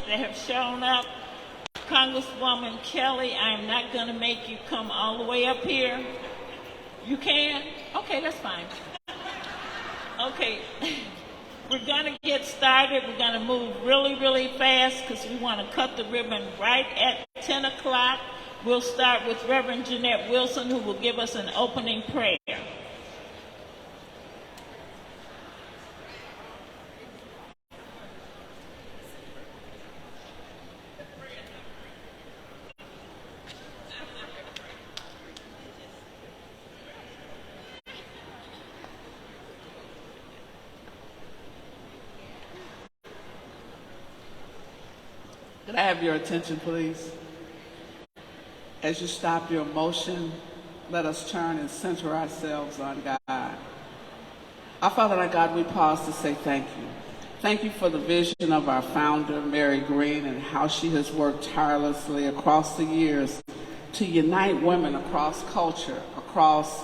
that have shown up. Congresswoman Kelly, I am not going to make you come all the way up here. You can? Okay, that's fine. Okay, we're going to get started. We're going to move really, really fast because we want to cut the ribbon right at 10 o'clock. We'll start with Reverend Jeanette Wilson, who will give us an opening prayer. Could I have your attention, please? As you stop your motion, let us turn and center ourselves on God. Our Father and our God, we pause to say thank you. Thank you for the vision of our founder, Mary Green, and how she has worked tirelessly across the years to unite women across culture, across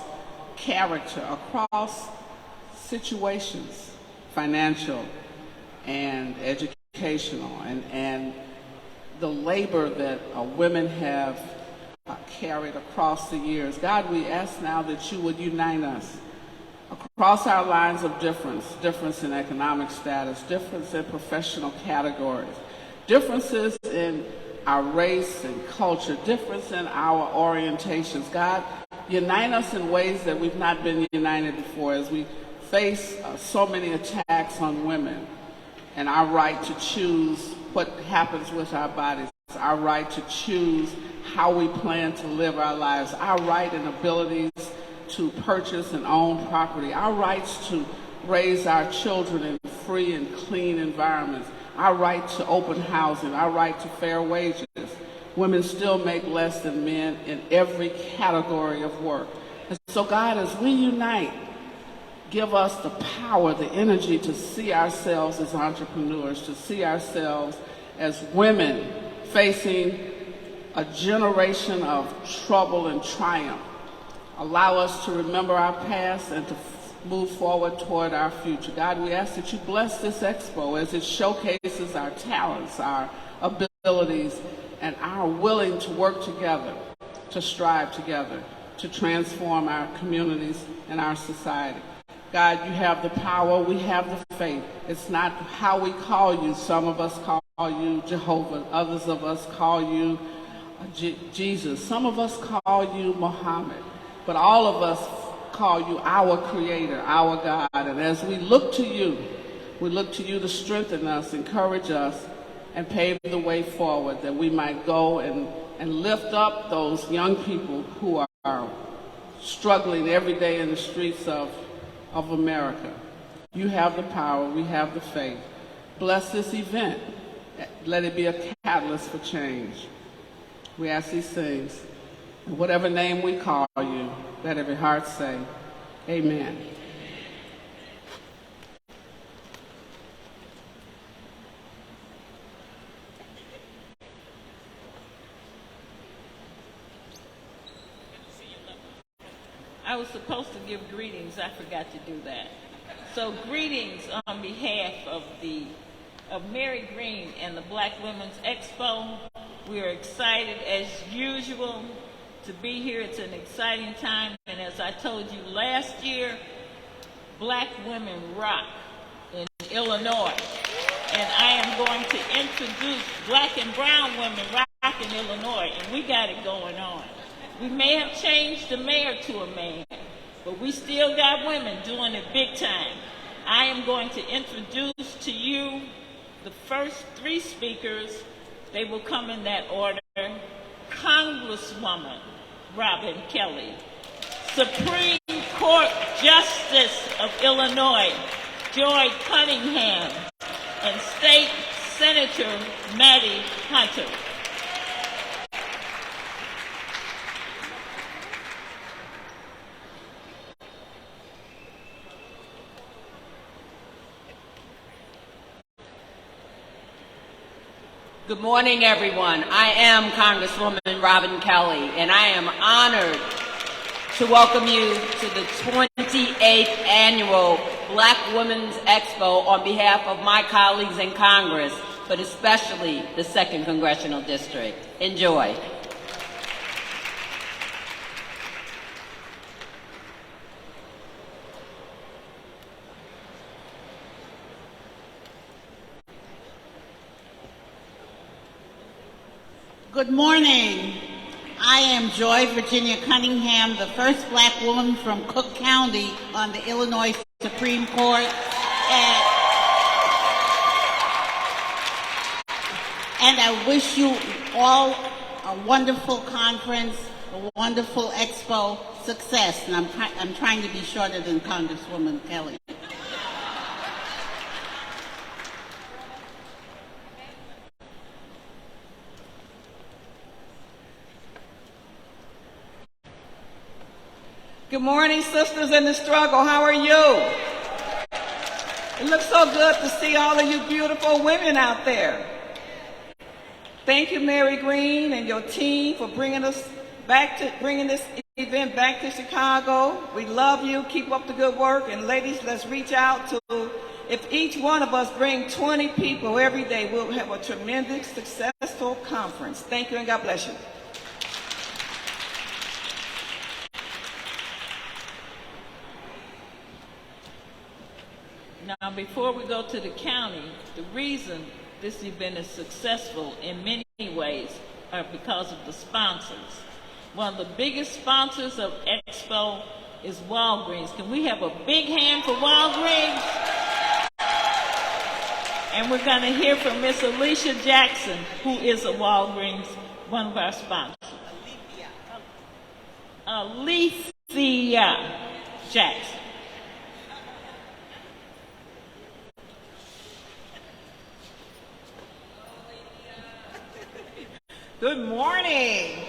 character, across situations, financial and educational, and the labor that women have carried across the years. God, we ask now that you would unite us across our lines of difference in economic status, difference in professional categories, differences in our race and culture, difference in our orientations. God, unite us in ways that we've not been united before as we face so many attacks on women and our right to choose what happens with our bodies, our right to choose how we plan to live our lives, our right and abilities to purchase and own property, our rights to raise our children in free and clean environments, our right to open housing, our right to fair wages. Women still make less than men in every category of work. And so God, as we unite, give us the power, the energy to see ourselves as entrepreneurs, to see ourselves as women facing a generation of trouble and triumph. Allow us to remember our past and to move forward toward our future. God, we ask that you bless this expo as it showcases our talents, our abilities, and our willing to work together, to strive together, to transform our communities and our society. God, you have the power, we have the faith. It's not how we call you. Some of us call you Jehovah, others of us call you Jesus. Some of us call you Muhammad, but all of us call you our Creator, our God. And as we look to you to strengthen us, encourage us, and pave the way forward that we might go and lift up those young people who are struggling every day in the streets of America. You have the power, we have the faith. Bless this event. Let it be a catalyst for change. We ask these things. In whatever name we call you, let every heart say, amen. I was supposed to give greetings. I forgot to do that. So greetings on behalf of Mary Green and the Black Women's Expo. We are excited as usual to be here. It's an exciting time. And as I told you last year, Black women rock in Illinois. And I am going to introduce Black and brown women rock in Illinois. And we got it going on. We may have changed the mayor to a man, but we still got women doing it big time. I am going to introduce to you the first three speakers. They will come in that order. Congresswoman Robin Kelly, Supreme Court Justice of Illinois, Joy Cunningham, and State Senator Maddie Hunter. Good morning, everyone. I am Congresswoman Robin Kelly, and I am honored to welcome you to the 28th Annual Black Women's Expo on behalf of my colleagues in Congress but especially the 2nd Congressional District. Enjoy. Good morning. I am Joy Virginia Cunningham, the first black woman from Cook County on the Illinois Supreme Court. And I wish you all a wonderful conference, a wonderful expo, success. And I'm trying to be shorter than Congresswoman Kelly. Good morning, sisters in the struggle. How are you? It looks so good to see all of you beautiful women out there. Thank you, Mary Green and your team, for bringing this event back to Chicago. We love you. Keep up the good work. And ladies, let's reach out to, if each one of us bring 20 people every day, we'll have a tremendous, successful conference. Thank you and God bless you. Now, before we go to the county, the reason this event is successful in many ways are because of the sponsors. One of the biggest sponsors of Expo is Walgreens. Can we have a big hand for Walgreens? And we're going to hear from Miss Alicia Jackson, who is a Walgreens, one of our sponsors. Alicia Jackson. Good morning.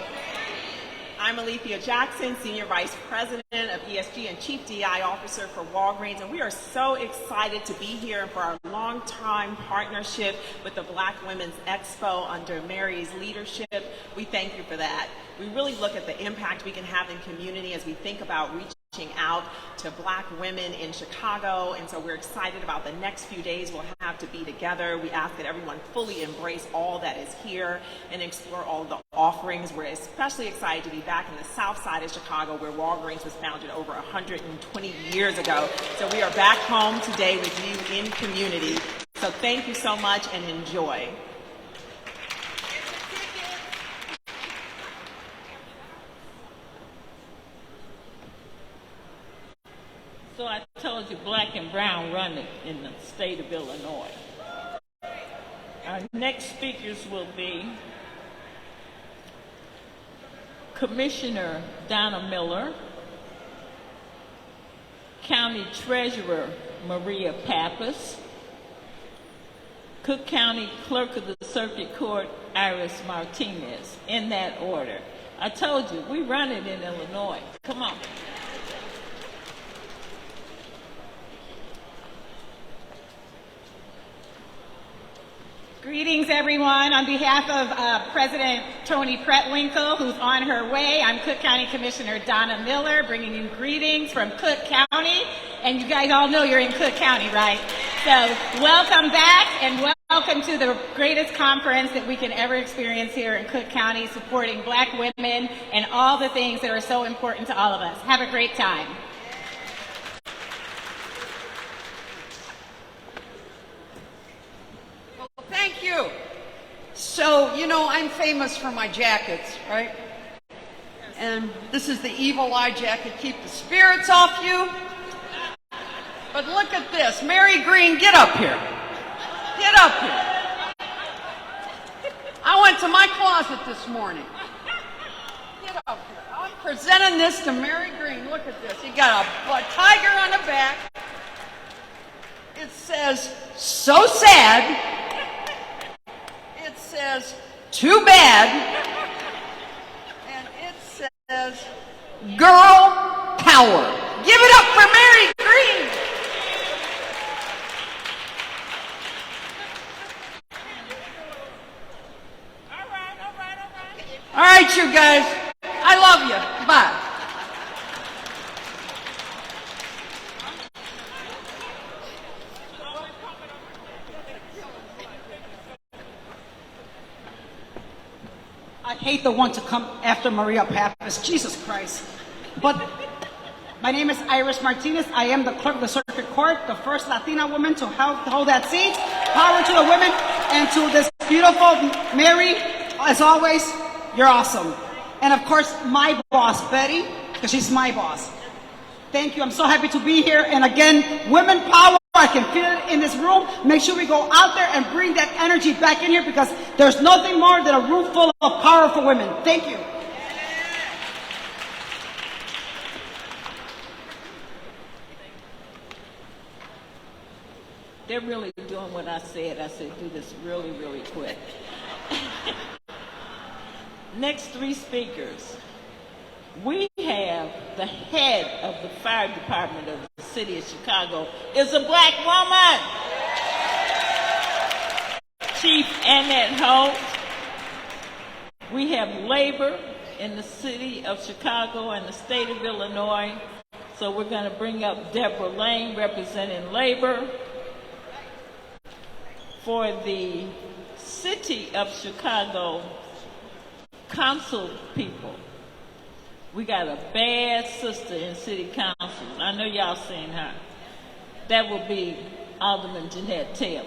I'm Alethea Jackson, Senior Vice President of ESG and Chief DI Officer for Walgreens, and we are so excited to be here and for our long-time partnership with the Black Women's Expo under Mary's leadership. We thank you for that. We really look at the impact we can have in community as we think about reaching out to Black women in Chicago, and so we're excited about the next few days we'll have to be together. We ask that everyone fully embrace all that is here and explore all the offerings. We're especially excited to be back in the south side of Chicago, where Walgreens was founded over 120 years ago. So we are back home today with you in community. So thank you so much and enjoy. So I told you black and brown run it in the state of Illinois. Our next speakers will be Commissioner Donna Miller, County Treasurer Maria Pappas, Cook County Clerk of the Circuit Court Iris Martinez, in that order. I told you, we run it in Illinois. Come on. Greetings, everyone. On behalf of President Toni Pretwinkle, who's on her way, I'm Cook County Commissioner Donna Miller, bringing you greetings from Cook County. And you guys all know you're in Cook County, right? So welcome back and welcome to the greatest conference that we can ever experience here in Cook County, supporting Black women and all the things that are so important to all of us. Have a great time. Thank you. So, you know, I'm famous for my jackets, right? And this is the evil eye jacket, keep the spirits off you. But look at this. Mary Green, get up here. Get up here. I went to my closet this morning. Get up here. I'm presenting this to Mary Green. Look at this. You got a tiger on the back. It says, "So sad." It says, "Too bad," and it says, "Girl Power." Give it up for Mary Green. All right, you guys. I love you. Bye. I hate the one to come after Maria Pappas. Jesus Christ. But my name is Iris Martinez. I am the clerk of the circuit court, the first Latina woman to hold that seat. Power to the women and to this beautiful Mary. As always, you're awesome. And of course, my boss, Betty, because she's my boss. Thank you. I'm so happy to be here. And again, women power. I can feel it in this room. Make sure we go out there and bring that energy back in here because there's nothing more than a room full of powerful women. Thank you. They're really doing what I said. I said, do this really, really quick. Next three speakers. We have the head of the fire department of the city of Chicago is a black woman. Chief Annette Holt. We have labor in the city of Chicago and the state of Illinois. So we're going to bring up Deborah Lane representing labor. For the city of Chicago council people, we got a bad sister in city council. I know y'all seen her. That will be Alderman Jeanette Taylor.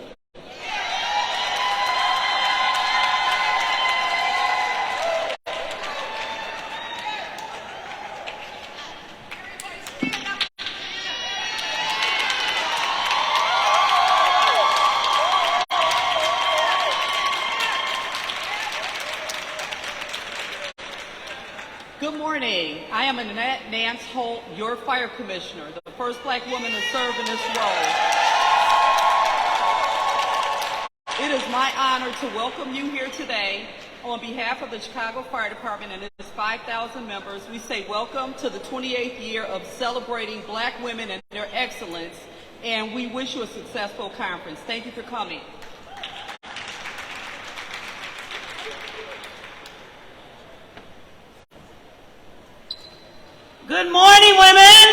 Good morning. I am Annette Nance Holt, your fire commissioner, the first black woman to serve in this role. It is my honor to welcome you here today. On behalf of the Chicago Fire Department and its 5,000 members, we say welcome to the 28th year of celebrating black women and their excellence, and we wish you a successful conference. Thank you for coming. Good morning, women.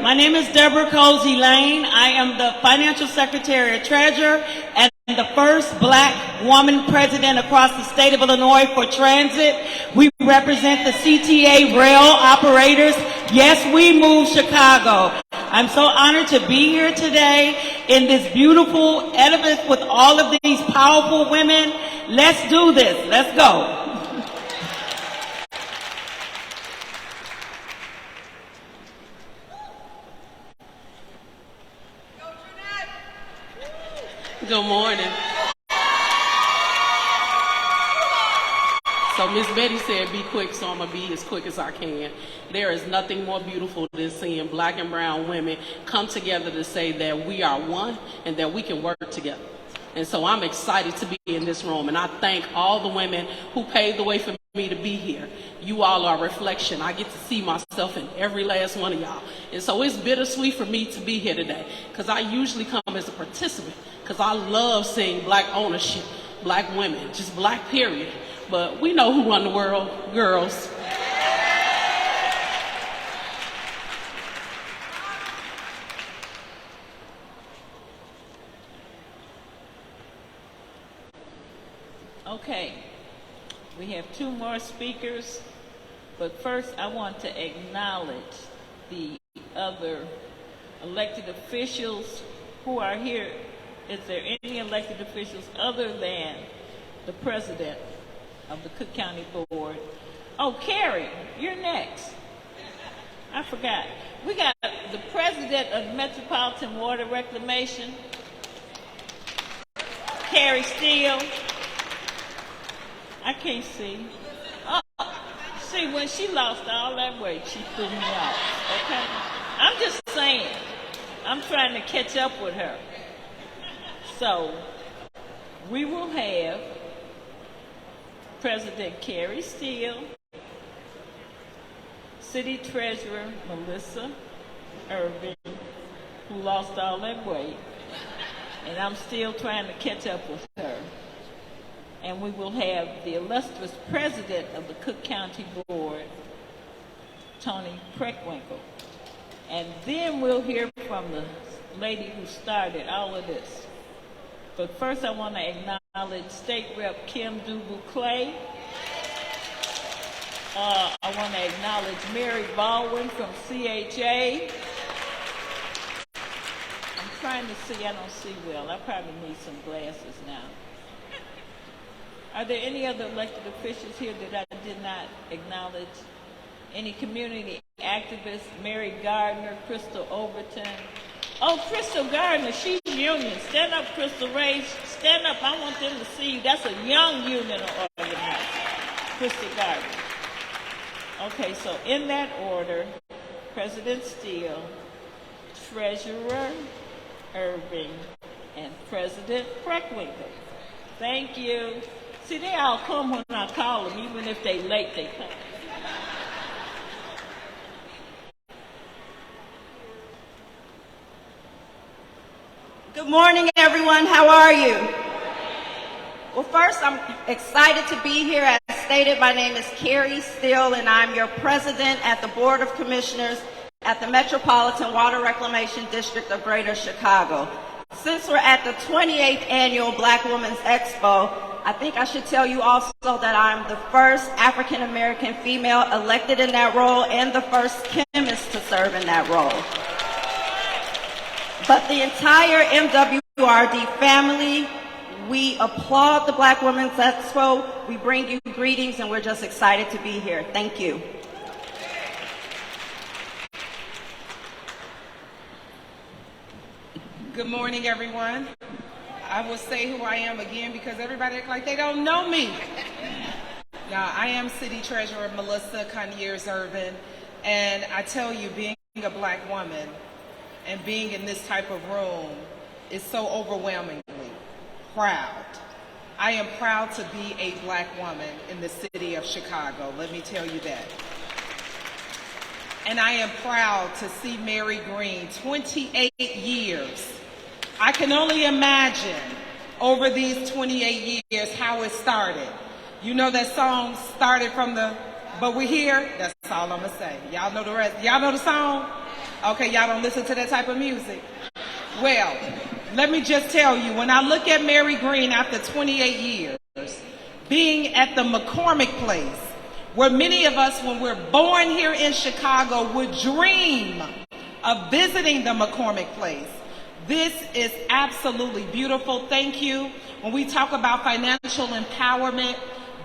My name is Deborah Cozy Lane. I am the Financial Secretary and Treasurer and the first black woman president across the state of Illinois for transit. We represent the CTA rail operators. Yes, we move Chicago. I'm so honored to be here today in this beautiful edifice with all of these powerful women. Let's do this. Let's go. Good morning. So Miss Betty said be quick, so I'm going to be as quick as I can. There is nothing more beautiful than seeing black and brown women come together to say that we are one and that we can work together. And so I'm excited to be in this room, and I thank all the women who paved the way for me to be here. You all are a reflection. I get to see myself in every last one of y'all. And so it's bittersweet for me to be here today because I usually come as a participant because I love seeing black ownership, black women, just black period. But we know who run the world, girls. Okay, we have two more speakers, but first I want to acknowledge the other elected officials who are here. Is there any elected officials other than the president of the Cook County Board? Oh, Carrie, you're next. I forgot. We got the president of Metropolitan Water Reclamation, Carrie Steele. I can't see. Oh, see, when she lost all that weight, she threw me off, okay? I'm just saying. I'm trying to catch up with her. So, we will have President Carrie Steele, City Treasurer Melissa Irving, who lost all that weight, and I'm still trying to catch up with her. And we will have the illustrious president of the Cook County Board, Tony Preckwinkle. And then we'll hear from the lady who started all of this. But first I want to acknowledge State Rep Kim Dubuclay. I want to acknowledge Mary Baldwin from CHA. I'm trying to see, I don't see well. I probably need some glasses now. Are there any other elected officials here that I did not acknowledge? Any community activists? Mary Gardner, Crystal Overton. Oh, Crystal Gardner, she's union. Stand up, Crystal Ray. Stand up. I want them to see you. That's a young union organizer. Crystal Gardner. Okay, so in that order, President Steele, Treasurer Irving, and President Preckwinkle. Thank you. See, they all come when I call them. Even if they late, they come. Good morning, everyone. How are you? Well, first, I'm excited to be here. As stated, my name is Carrie Steele, and I'm your president at the Board of Commissioners at the Metropolitan Water Reclamation District of Greater Chicago. Since we're at the 28th Annual Black Women's Expo, I think I should tell you also that I'm the first African American female elected in that role and the first chemist to serve in that role. But the entire MWRD family, we applaud the Black Women's Expo. We bring you greetings, and we're just excited to be here. Thank you. Good morning, everyone. I will say who I am again because everybody act like they don't know me. Now, I am City Treasurer Melissa Conyers Irvin, and I tell you, being a Black woman and being in this type of room is so overwhelmingly proud. I am proud to be a Black woman in the city of Chicago, let me tell you that. And I am proud to see Mary Green, 28 years. I can only imagine over these 28 years how it started. You know that song started from the, but we're here? That's all I'm gonna say. Y'all know the rest. Y'all know the song? Okay, y'all don't listen to that type of music. Well, let me just tell you, when I look at Mary Green after 28 years, being at the McCormick Place, where many of us, when we're born here in Chicago, would dream of visiting the McCormick Place. This is absolutely beautiful. Thank you. When we talk about financial empowerment,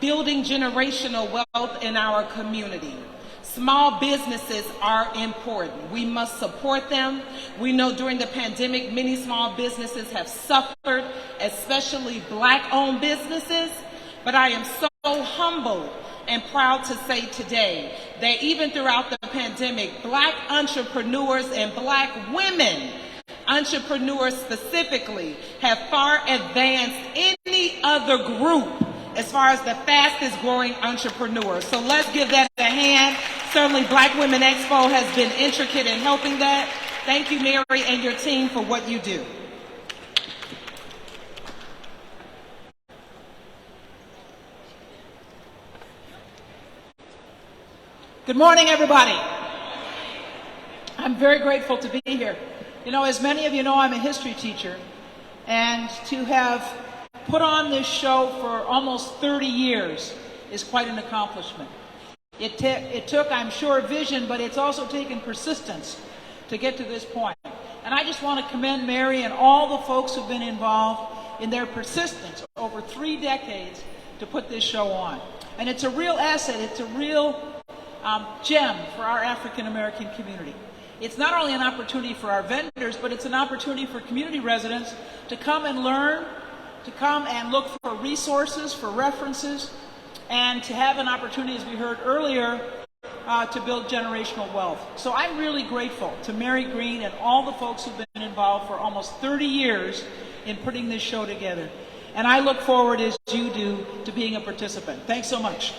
building generational wealth in our community, small businesses are important. We must support them. We know during the pandemic, many small businesses have suffered, especially Black-owned businesses. But I am so humbled and proud to say today that even throughout the pandemic, Black entrepreneurs and Black women entrepreneurs specifically have far advanced any other group as far as the fastest growing entrepreneurs. So let's give that a hand. Certainly Black Women Expo has been intricate in helping that. Thank you, Mary, and your team for what you do. Good morning, everybody. I'm very grateful to be here. You know, as many of you know, I'm a history teacher, and to have put on this show for almost 30 years is quite an accomplishment. It took, I'm sure, vision, but it's also taken persistence to get to this point. And I just want to commend Mary and all the folks who've been involved in their persistence over 3 decades to put this show on. And it's a real asset, it's a real gem for our African American community. It's not only an opportunity for our vendors, but it's an opportunity for community residents to come and learn, to come and look for resources, for references, and to have an opportunity, as we heard earlier, to build generational wealth. So I'm really grateful to Mary Green and all the folks who've been involved for almost 30 years in putting this show together. And I look forward, as you do, to being a participant. Thanks so much.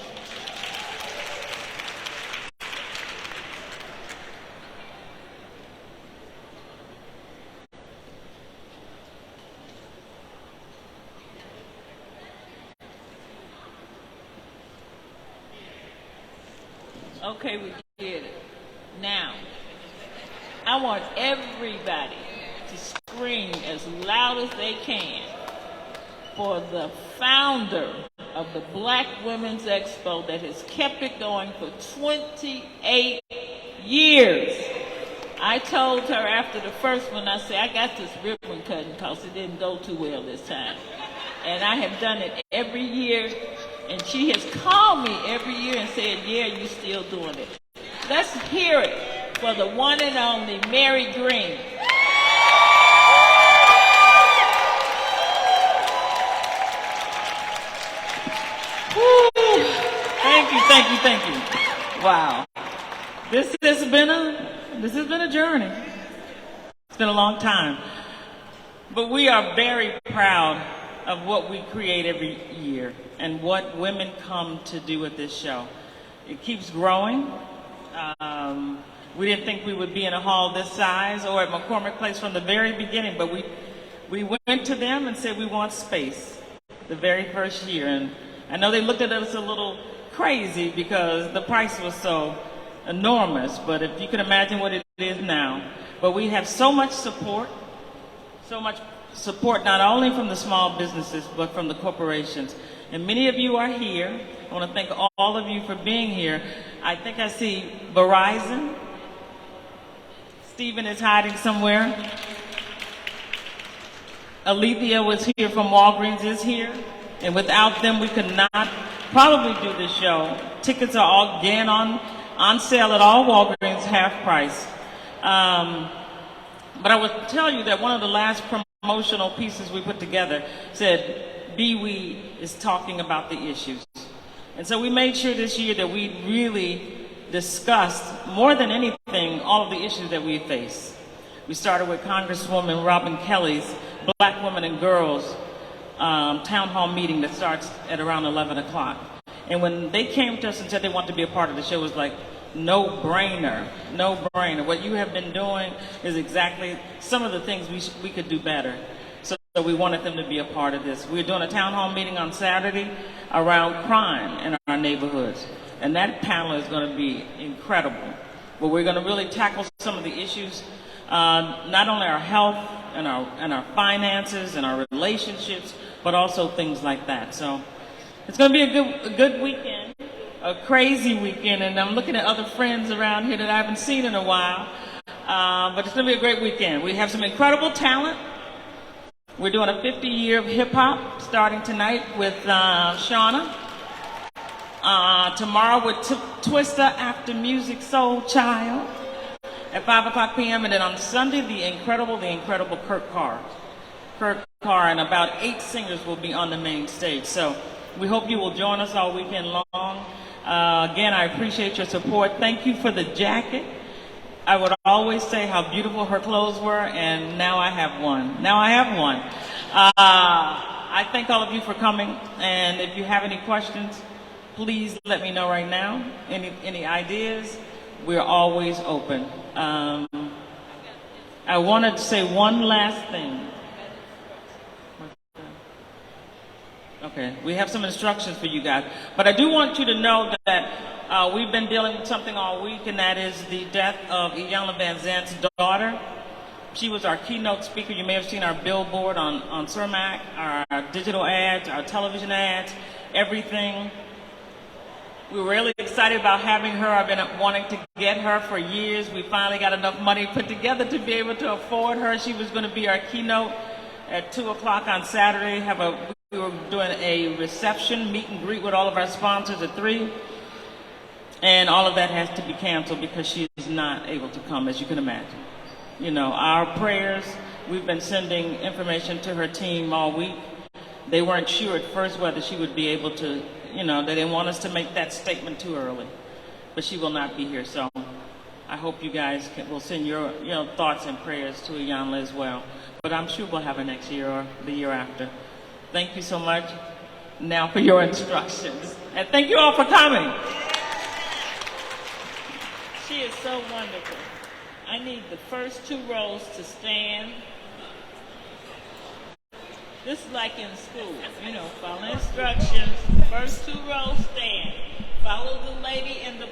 Okay, we did it. Now, I want everybody to scream as loud as they can for the founder of the Black Women's Expo that has kept it going for 28 years. I told her after the first one, I said, I got this ribbon cutting because it didn't go too well this time. And I have done it every year, and she has called me every year and said, yeah, you're still doing it. Let's hear it for the one and only Mary Green. Woo. Thank you. Wow. This has been a journey. It's been a long time. But we are very proud of what we create every year and what women come to do at this show. It keeps growing. We didn't think we would be in a hall this size or at McCormick Place from the very beginning, but we went to them and said we want space the very first year. And I know they looked at us a little crazy because the price was so enormous, but if you can imagine what it is now. But we have so much support not only from the small businesses, but from the corporations. And many of you are here. I want to thank all of you for being here. I think I see Verizon. Stephen is hiding somewhere. Alethea was here from Walgreens is here. And without them, we could not probably do this show. Tickets are all again on sale at all Walgreens, half price. But I would tell you that one of the last promotional pieces we put together said, "Be We" is talking about the issues. And so we made sure this year that we really discussed, more than anything, all of the issues that we face. We started with Congresswoman Robin Kelly's Black Women and Girls town hall meeting that starts at around 11 o'clock. And when they came to us and said they wanted to be a part of the show, it was like, no brainer. What you have been doing is exactly some of the things we could do better. So we wanted them to be a part of this. We're doing a town hall meeting on Saturday around crime in our neighborhoods. And that panel is going to be incredible. But we're going to really tackle some of the issues, not only our health and our finances and our relationships, but also things like that. So it's going to be a good weekend, a crazy weekend, and I'm looking at other friends around here that I haven't seen in a while. But it's going to be a great weekend. We have some incredible talent. We're doing a 50-year of hip-hop starting tonight with Shauna. Tomorrow with Twista After Music Soul Child at 5 o'clock p.m. And then on Sunday, the incredible Kurt Carr. And about 8 singers will be on the main stage. So we hope you will join us all weekend long. Again, I appreciate your support. Thank you for the jacket. I would always say how beautiful her clothes were, and now I have one. I thank all of you for coming, and if you have any questions, please let me know right now. Any ideas? We're always open. I wanted to say one last thing. Okay, we have some instructions for you guys. But I do want you to know that we've been dealing with something all week, and that is the death of Iyanla Van Zant's daughter. She was our keynote speaker. You may have seen our billboard on Cermak, our digital ads, our television ads, everything. We were really excited about having her. I've been wanting to get her for years. We finally got enough money put together to be able to afford her. She was going to be our keynote at 2 o'clock on Saturday. We were doing a reception, meet and greet with all of our sponsors at 3. And all of that has to be canceled because she is not able to come, as you can imagine. You know, our prayers, we've been sending information to her team all week. They weren't sure at first whether she would be able to, they didn't want us to make that statement too early. But she will not be here, so I hope you guys will send your thoughts and prayers to Iyanla as well. But I'm sure we'll have her next year or the year after. Thank you so much. Now for your instructions. And thank you all for coming. She is so wonderful. I need the first 2 rows to stand. This is like in school, follow instructions. First 2 rows stand. Follow the lady in the